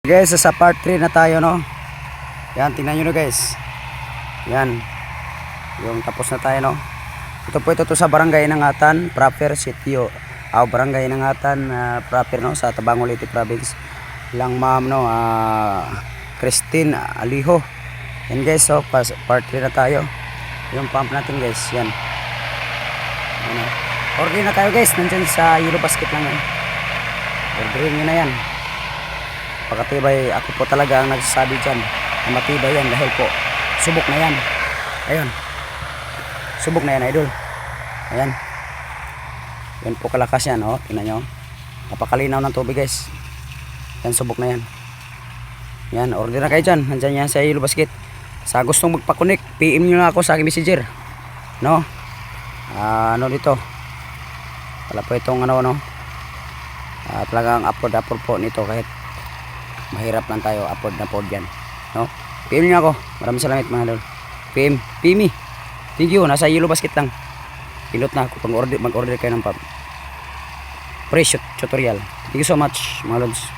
Guys, sa part 3 na tayo, no? Yan, tingnan nyo na guys. Yan. Yung tapos na tayo, no? Ito po, ito sa Barangay Nangatan, proper sitio. Barangay Nangatan, proper, no? Sa Tabango Leyte Province. Lang ma'am, no? Christine Aliho. Yan guys, so part 3 na tayo. Yung pump natin guys, yan. Ano? Order na tayo guys, nandyan sa Euro Basket lang yan. Orderin nyo na yan. Pagkatibay, ako po talaga ang nagsasabi dyan na matibay yan dahil po subok na yan. Ayun, subok na yan idol. Ayan, yan po kalakas yan, oh. Tingnan nyo, napakalinaw ng tubig guys. Yan, subok na yan. Yan, order na kayo dyan, nandyan yan sa Yellow Basket. Sa gustong magpakunik, PM nyo na ako sa aking messenger, no? Ano dito wala po itong ano, no? Talagang upload po nito kahit mahirap lang tayo, upload na po dyan, no? PM nyo ako, maraming salamat mga lol. PM me, thank you. Nasa Yellow Basket lang, pilot na ako pag mag order kayo ng pump pre tutorial. Thank you so much mga lods.